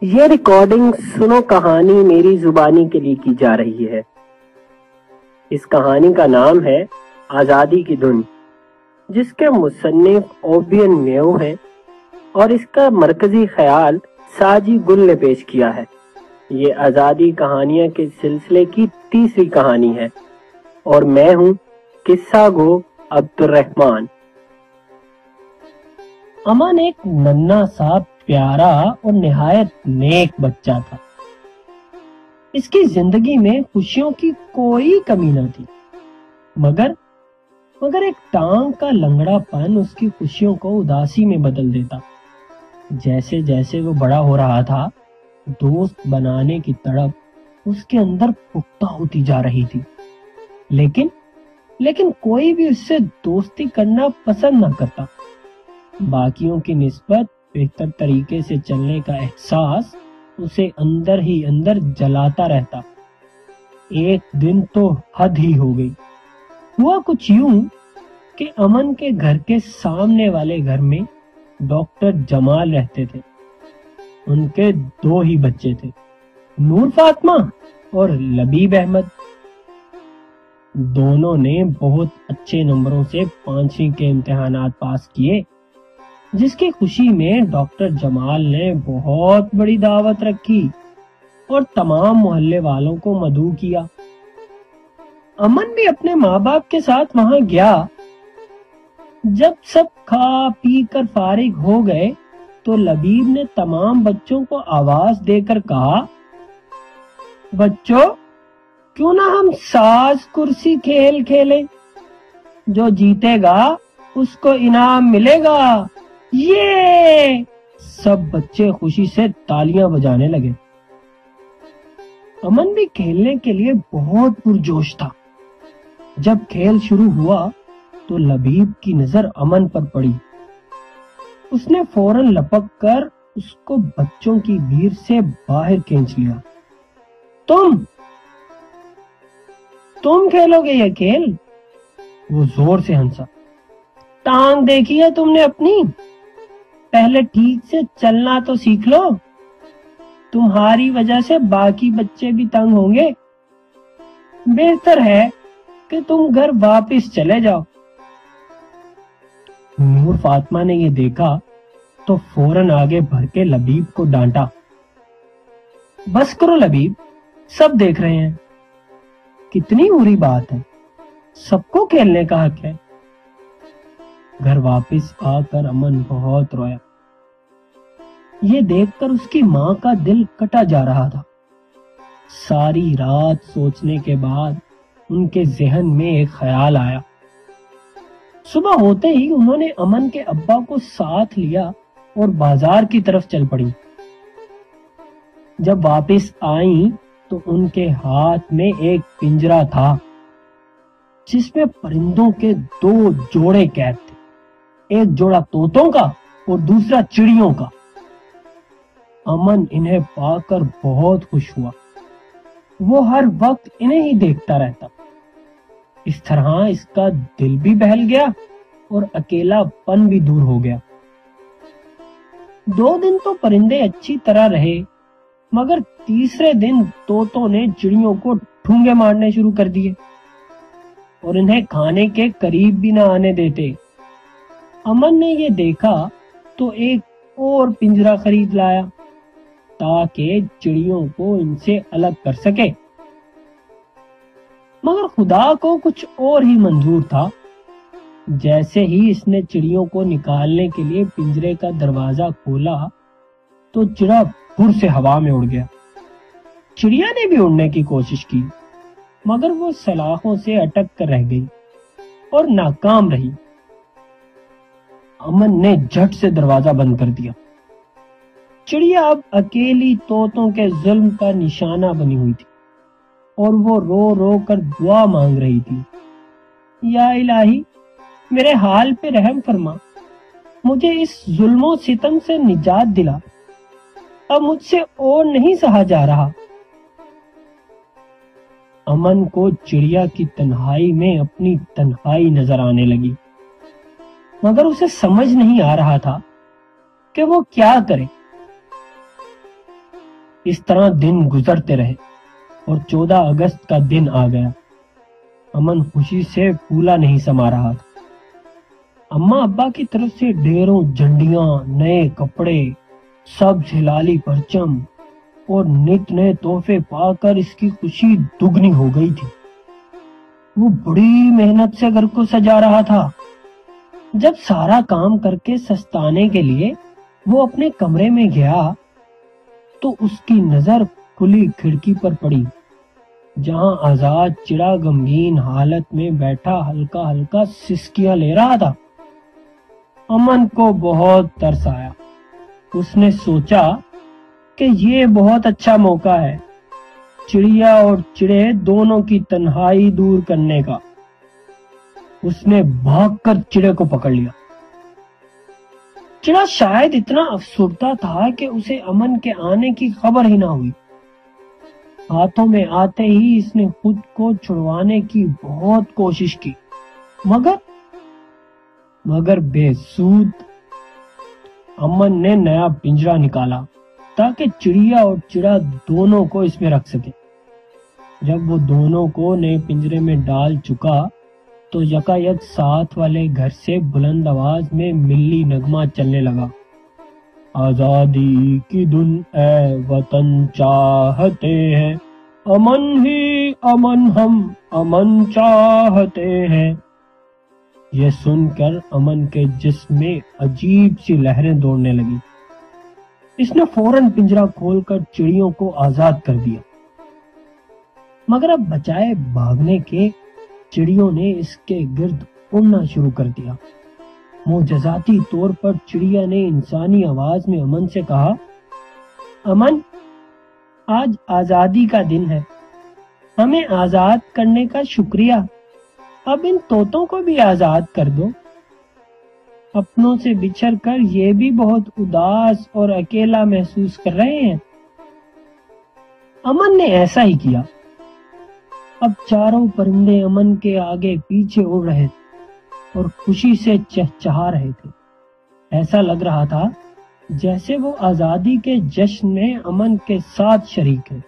یہ ریکارڈنگ سنو کہانی میری زبانی کے لیے کی جا رہی ہے۔ اس کہانی کا نام ہے آزادی کی دھن، جس کے مصنف اوبین میو ہیں اور اس کا مرکزی خیال ساجی گل نے پیش کیا ہے۔ یہ آزادی کہانیاں کے سلسلے کی تیسری کہانی ہے اور میں ہوں قصہ گو عبد الرحمن۔ امن ایک ننھا سا پیارا اور نہایت نیک بچہ تھا۔ اس کی زندگی میں خوشیوں کی کوئی کمی نہ تھی، مگر ایک ٹانگ کا لنگڑا پن اس کی خوشیوں کو اداسی میں بدل دیتا۔ جیسے جیسے وہ بڑا ہو رہا تھا، دوست بنانے کی تڑپ اس کے اندر پختہ ہوتی جا رہی تھی، لیکن کوئی بھی اس سے دوستی کرنا پسند نہ کرتا۔ باقیوں کی نسبت بہتر طریقے سے چلنے کا احساس اسے اندر ہی اندر جلاتا رہتا۔ ایک دن تو حد ہی ہو گئی۔ ہوا کچھ یوں کہ امن کے گھر کے سامنے والے گھر میں ڈاکٹر جمال رہتے تھے۔ ان کے دو ہی بچے تھے، نور فاطمہ اور لبیب احمد۔ دونوں نے بہت اچھے نمبروں سے 5ویں کے امتحانات پاس کیے، جس کی خوشی میں ڈاکٹر جمال نے بہت بڑی دعوت رکھی اور تمام محلے والوں کو مدعو کیا۔ امن بھی اپنے ماں باپ کے ساتھ وہاں گیا۔ جب سب کھا پی کر فارغ ہو گئے تو لبیب نے تمام بچوں کو آواز دے کر کہا، بچوں، کیوں نہ ہم ساز کرسی کھیل کھیلیں؟ جو جیتے گا اس کو انعام ملے گا۔ یہ سب بچے خوشی سے تالیاں بجانے لگے۔ امن بھی کھیلنے کے لیے بہت پرجوش تھا۔ جب کھیل شروع ہوا تو لبیب کی نظر امن پر پڑی۔ اس نے فوراً لپک کر اس کو بچوں کی بھیڑ سے باہر کھینچ لیا۔ تم کھیلو گے یہ کھیل؟ وہ زور سے ہنسا۔ ٹانگ دیکھی ہے تم نے اپنی؟ پہلے ٹھیک سے چلنا تو سیکھ لو۔ تمہاری وجہ سے باقی بچے بھی تنگ ہوں گے۔ بہتر ہے کہ تم گھر واپس چلے جاؤ۔ نور فاطمہ نے یہ دیکھا تو فوراً آگے بڑھ کے لبیب کو ڈانٹا۔ بس کرو لبیب، سب دیکھ رہے ہیں۔ کتنی بری بات ہے، سب کو کھیلنے کا حق ہے۔ گھر واپس آ کر امن بہت رویا۔ یہ دیکھ کر اس کی ماں کا دل کٹا جا رہا تھا۔ ساری رات سوچنے کے بعد ان کے ذہن میں ایک خیال آیا۔ صبح ہوتے ہی انہوں نے امن کے ابا کو ساتھ لیا اور بازار کی طرف چل پڑی۔ جب واپس آئیں تو ان کے ہاتھ میں ایک پنجرا تھا جس میں پرندوں کے 2 جوڑے قید تھے، ایک جوڑا طوطوں کا اور دوسرا چڑیوں کا۔ امن انہیں پا کر بہت خوش ہوا۔ وہ ہر وقت انہیں ہی دیکھتا رہتا۔ اس طرح اس کا دل بھی بہل گیا اور اکیلا پن بھی دور ہو گیا۔ 2 دن تو پرندے اچھی طرح رہے، مگر تیسرے دن طوطوں نے چڑیوں کو ٹھونگے مارنے شروع کر دیے اور انہیں کھانے کے قریب بھی نہ آنے دیتے۔ امن نے یہ دیکھا تو ایک اور پنجرا خرید لایا تاکہ چڑیوں کو ان سے الگ کر سکے۔ مگر خدا کو کچھ اور ہی منظور تھا۔ جیسے ہی اس نے چڑیوں کو نکالنے کے لیے پنجرے کا دروازہ کھولا تو چڑیا پھر سے ہوا میں اڑ گیا۔ چڑیا نے بھی اڑنے کی کوشش کی، مگر وہ سلاخوں سے اٹک کر رہ گئی اور ناکام رہی۔ امن نے جھٹ سے دروازہ بند کر دیا۔ چڑیا اب اکیلی طوطوں کے ظلم کا نشانہ بنی ہوئی تھی اور وہ رو رو کر دعا مانگ رہی تھی، یا الہی، میرے حال پہ رحم فرما، مجھے اس ظلم و ستم سے نجات دلا، اب مجھ سے اور نہیں سہا جا رہا۔ امن کو چڑیا کی تنہائی میں اپنی تنہائی نظر آنے لگی، مگر اسے سمجھ نہیں آ رہا تھا کہ وہ کیا کرے۔ اس طرح دن گزرتے رہے اور 14 اگست کا دن آ گیا۔ امن خوشی سے پھولا نہیں سما رہا تھا۔ اماں ابا کی طرف سے ڈھیروں جھنڈیاں، نئے کپڑے، سبز ہلالی پرچم اور نت نئے تحفے پا کر اس کی خوشی دگنی ہو گئی تھی۔ وہ بڑی محنت سے گھر کو سجا رہا تھا۔ جب سارا کام کر کے سستانے کے لیے وہ اپنے کمرے میں گیا تو اس کی نظر کھلی کھڑکی پر پڑی، جہاں آزاد چڑا غمگین حالت میں بیٹھا ہلکا ہلکا سسکیاں لے رہا تھا۔ امن کو بہت ترس آیا۔ اس نے سوچا کہ یہ بہت اچھا موقع ہے چڑیا اور چڑے دونوں کی تنہائی دور کرنے کا۔ اس نے بھاگ کر چڑے کو پکڑ لیا۔ چڑا شاید اتنا افسردہ تھا کہ اسے امن کے آنے کی خبر ہی نہ ہوئی۔ ہاتھوں میں آتے ہی اس نے خود کو چھڑوانے کی بہت کوشش کی، مگر بے سود۔ امن نے نیا پنجرا نکالا تاکہ چڑیا اور چڑا دونوں کو اس میں رکھ سکے۔ جب وہ دونوں کو نئے پنجرے میں ڈال چکا تو یکایک ساتھ والے گھر سے بلند آواز میں ملی نغمہ چلنے لگا۔ آزادی کی دھن اے وطن چاہتے ہیں، امن ہی امن ہم امن چاہتے ہیں۔ یہ سن کر امن کے جسم میں عجیب سی لہریں دوڑنے لگی۔ اس نے فوراً پنجرا کھول کر چڑیوں کو آزاد کر دیا، مگر اب بجائے بھاگنے کے چڑیوں نے اس کے گرد اڑنا شروع کر دیا۔ معجزاتی طور پر چڑیا نے انسانی آواز میں امن سے کہا، امن، آج آزادی کا دن ہے، ہمیں آزاد کرنے کا شکریہ، اب ان طوطوں کو بھی آزاد کر دو۔ اپنوں سے بچھڑ کر یہ بھی بہت اداس اور اکیلا محسوس کر رہے ہیں۔ امن نے ایسا ہی کیا۔ اب چاروں پرندے امن کے آگے پیچھے اڑ رہے تھے اور خوشی سے چہچہا رہے تھے۔ ایسا لگ رہا تھا جیسے وہ آزادی کے جشن میں امن کے ساتھ شریک ہے۔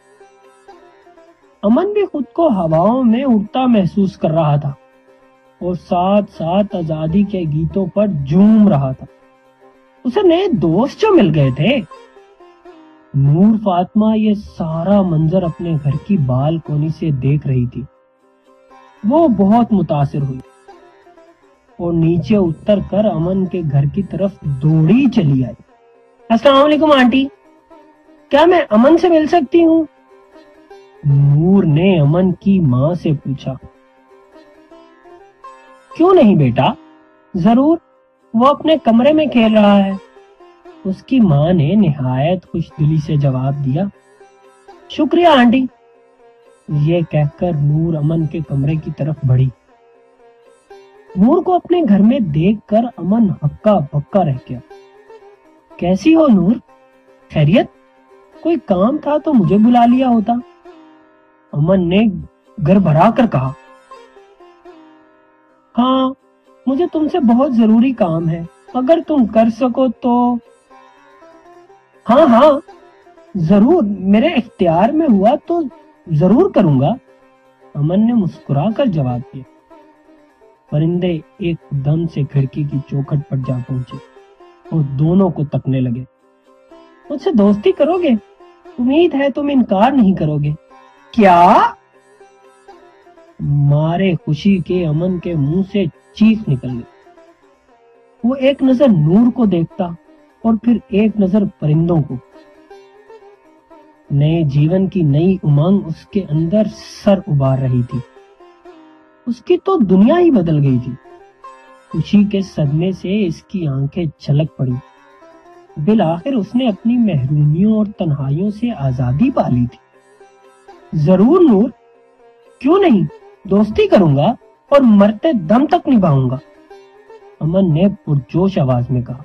امن بھی خود کو ہواؤں میں اڑتا محسوس کر رہا تھا اور ساتھ ساتھ آزادی کے گیتوں پر جھوم رہا تھا۔ اسے نئے دوست جو مل گئے تھے۔ نور فاطمہ یہ سارا منظر اپنے گھر کی بالکونی سے دیکھ رہی تھی۔ وہ بہت متاثر ہوئی اور نیچے اتر کر امن کے گھر کی طرف دوڑی چلی آئی۔ السلام علیکم آنٹی، کیا میں امن سے مل سکتی ہوں؟ نور نے امن کی ماں سے پوچھا۔ کیوں نہیں بیٹا، ضرور، وہ اپنے کمرے میں کھیل رہا ہے، اس کی ماں نے نہایت خوش دلی سے جواب دیا۔ شکریہ آنٹی، یہ کہہ کر نور امن کے کمرے کی طرف بڑھی۔ نور کو اپنے گھر میں دیکھ کر امن ہکا بکا رہ گیا۔ کیسی ہو نور، خیریت؟ کوئی کام تھا تو مجھے بلا لیا ہوتا۔ امن نے گھر بھرا کر کہا۔ ہاں، مجھے تم سے بہت ضروری کام ہے، اگر تم کر سکو تو۔ ہاں ضرور، میرے اختیار میں ہوا تو ضرور کروں گا، امن نے مسکرا کر جواب دیا۔ پرندے ایک دم سے کھڑکی کی چوکھٹ پر جا پہنچے اور دونوں کو تکنے لگے۔ مجھ سے دوستی کرو گے؟ امید ہے تم انکار نہیں کرو گے۔ کیا؟ مارے خوشی کے امن کے منہ سے چیخ نکل گئی۔ وہ ایک نظر نور کو دیکھتا اور پھر ایک نظر پرندوں کو۔ نئے جیون کی نئی امنگ اس کے اندر سر ابار رہی تھی۔ اس کی تو دنیا ہی بدل گئی تھی۔ خوشی کے صدمے سے اس کی آنکھیں چھلک پڑی۔ بالآخر اس نے اپنی محرومیوں اور تنہائیوں سے آزادی پا لی تھی۔ ضرور نور، کیوں نہیں، دوستی کروں گا اور مرتے دم تک نبھاؤں گا، امن نے پرجوش آواز میں کہا۔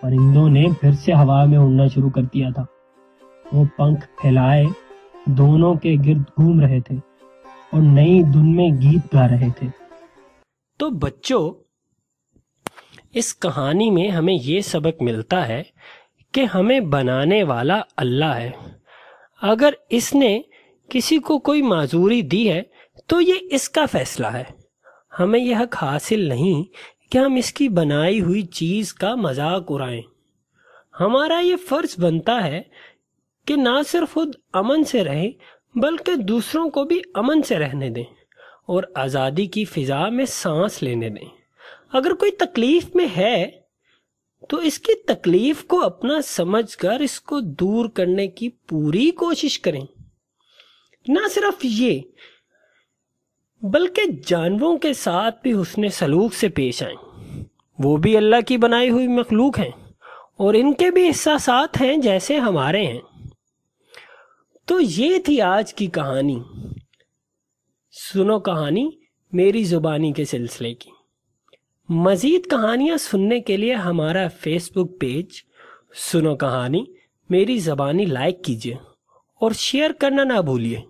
پرندوں نے پھر سے ہوا میں اڑنا شروع کر دیا تھا۔ وہ پنکھ پھیلائے دونوں کے گرد گھوم رہے تھے اور نئی دھن میں گیت گا رہے تھے۔ تو بچوں، اس کہانی میں ہمیں یہ سبق ملتا ہے کہ ہمیں بنانے والا اللہ ہے. اگر اس نے کسی کو کوئی معذوری دی ہے تو یہ اس کا فیصلہ ہے. ہمیں یہ حق حاصل نہیں کہ ہم اس کی بنائی ہوئی چیز کا مذاق اڑائیں. ہمارا یہ فرض بنتا ہے کہ نہ صرف خود امن سے رہیں بلکہ دوسروں کو بھی امن سے رہنے دیں اور آزادی کی فضا میں سانس لینے دیں. اگر کوئی تکلیف میں ہے تو اس کی تکلیف کو اپنا سمجھ کر اس کو دور کرنے کی پوری کوشش کریں. نہ صرف یہ بلکہ جانوروں کے ساتھ بھی حسن سلوک سے پیش آئیں. وہ بھی اللہ کی بنائی ہوئی مخلوق ہیں اور ان کے بھی احساسات ہیں جیسے ہمارے ہیں. تو یہ تھی آج کی کہانی. سنو کہانی میری زبانی کے سلسلے کی. مزید کہانیاں سننے کے لیے ہمارا فیس بک پیج سنو کہانی میری زبانی لائک کیجیے اور شیئر کرنا نہ بھولیے.